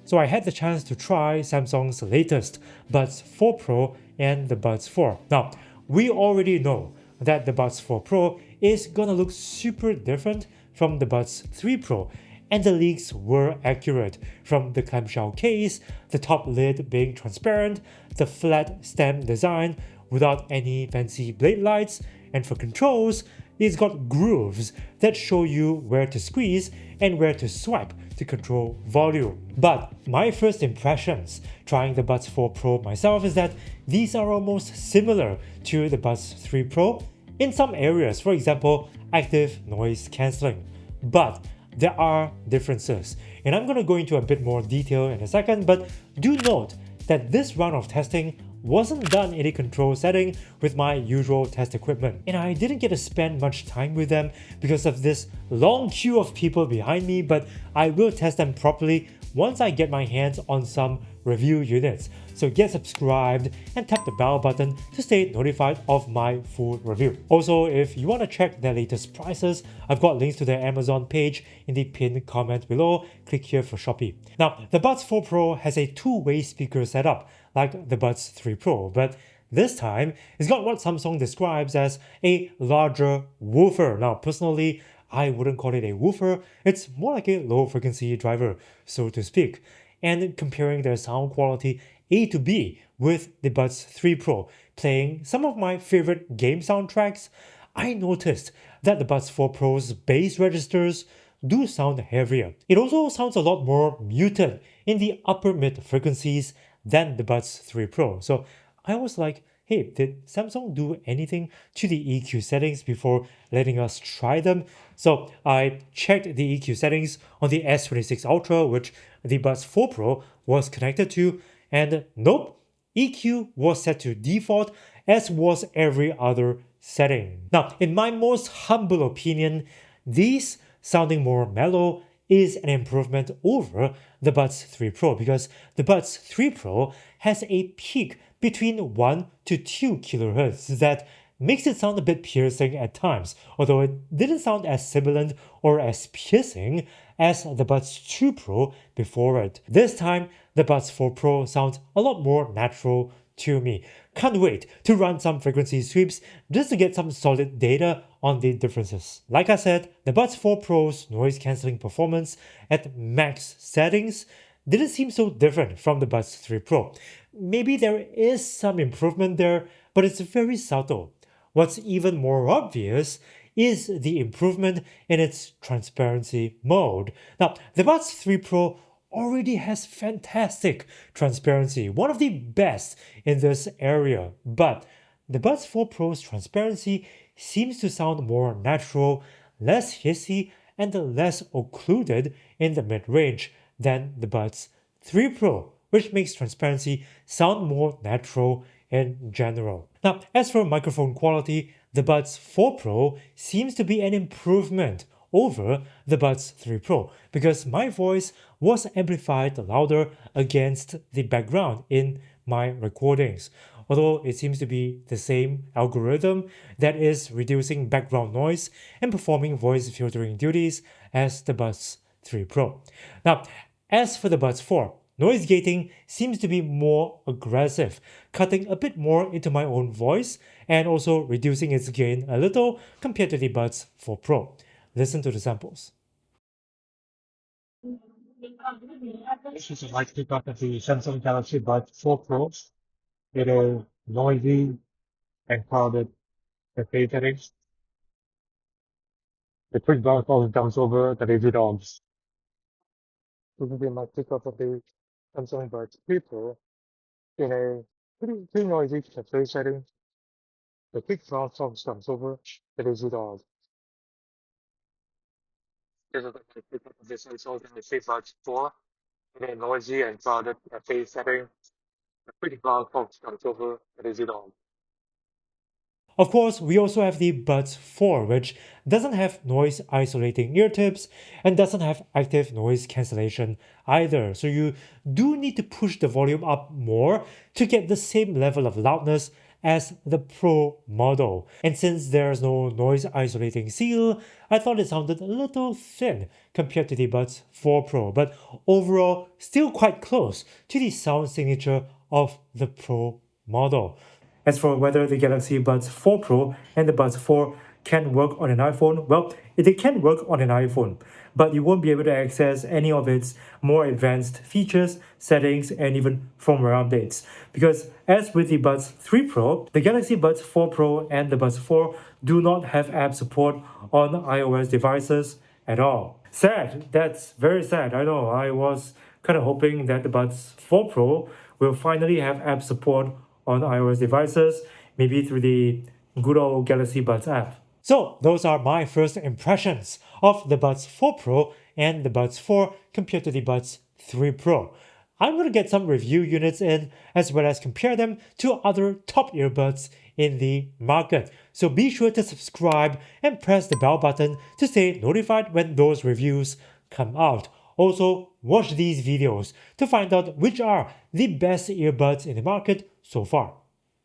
So I had the chance to try Samsung's latest Buds 4 Pro and the Buds 4. Now, we already know that the Buds 4 Pro is gonna look super different from the Buds 3 Pro, and the leaks were accurate, from the clamshell case, the top lid being transparent, the flat stem design without any fancy blade lights, and for controls, it's got grooves that show you where to squeeze and where to swipe to control volume. But my first impressions trying the Buds 4 Pro myself is that these are almost similar to the Buds 3 Pro in some areas, for example, active noise cancelling. But there are differences, and I'm going to go into a bit more detail in a second, but do note that this round of testing wasn't done in a control setting with my usual test equipment, and I didn't get to spend much time with them because of this long queue of people behind me, but I will test them properly once I get my hands on some review units. So get subscribed and tap the bell button to stay notified of my full review. Also, if you want to check their latest prices, I've got links to their Amazon page in the pinned comment below. Click here for Shopee. Now, the Buds 4 Pro has a two-way speaker setup like the Buds 3 Pro, but this time it's got what Samsung describes as a larger woofer. Now, personally, I wouldn't call it a woofer, it's more like a low frequency driver, so to speak. And comparing their sound quality A to B with the Buds 3 Pro, playing some of my favorite game soundtracks, I noticed that the Buds 4 Pro's bass registers do sound heavier. It also sounds a lot more muted in the upper mid frequencies than the Buds 3 Pro. So I was like, hey, did Samsung do anything to the EQ settings before letting us try them? So I checked the EQ settings on the S26 Ultra, which the Buds 4 Pro was connected to, and nope, EQ was set to default, as was every other setting. Now, in my most humble opinion, these sounding more mellow is an improvement over the Buds 3 Pro, because the Buds 3 Pro has a peak between 1 to 2 kHz that makes it sound a bit piercing at times, although it didn't sound as sibilant or as piercing as the Buds 2 Pro before it. This time, the Buds 4 Pro sounds a lot more natural to me. Can't wait to run some frequency sweeps just to get some solid data on the differences. Like I said, the Buds 4 Pro's noise cancelling performance at max settings didn't seem so different from the Buds 3 Pro. Maybe there is some improvement there, but it's very subtle. What's even more obvious is the improvement in its transparency mode. Now, the Buds 3 Pro already has fantastic transparency, one of the best in this area, but the Buds 4 Pro's transparency seems to sound more natural, less hissy, and less occluded in the mid-range than the Buds 3 Pro, which makes transparency sound more natural in general. Now, as for microphone quality, the Buds 4 Pro seems to be an improvement over the Buds 3 Pro, because my voice was amplified louder against the background in my recordings. Although it seems to be the same algorithm that is reducing background noise and performing voice filtering duties as the Buds 3 Pro. Now, as for the Buds 4, noise gating seems to be more aggressive, cutting a bit more into my own voice and also reducing its gain a little compared to the Buds 4 Pro. Listen to the samples. This is a mic pickup of the Samsung Galaxy Buds 4 Pro. It is noisy and crowded cafe settings. The quick bounce always comes over the lazy dogs. This is the mic pickup of the Samsung Buds 3 Pro in a pretty noisy cafe setting. The quick bounce always comes over the lazy dog. This is the mic pickup of the Samsung Galaxy Buds 4 in a noisy and crowded cafe setting. The quick bounce always comes over the lazy dog. Of course, we also have the Buds 4, which doesn't have noise isolating ear tips and doesn't have active noise cancellation either. So you do need to push the volume up more to get the same level of loudness as the Pro model. And since there's no noise isolating seal, I thought it sounded a little thin compared to the Buds 4 Pro, but overall still quite close to the sound signature of the Pro model. As for whether the Galaxy Buds 4 Pro and the Buds 4 can work on an iPhone, well, they can work on an iPhone, but you won't be able to access any of its more advanced features, settings, and even firmware updates. Because as with the Buds 3 Pro, the Galaxy Buds 4 Pro and the Buds 4 do not have app support on iOS devices at all. Sad. That's very sad. I know. I was kind of hoping that the Buds 4 Pro will finally have app support on iOS devices, maybe through the good old Galaxy Buds app. So those are my first impressions of the Buds 4 Pro and the Buds 4 compared to the Buds 3 Pro. I'm going to get some review units in as well as compare them to other top earbuds in the market. So be sure to subscribe and press the bell button to stay notified when those reviews come out. Also, watch these videos to find out which are the best earbuds in the market so far.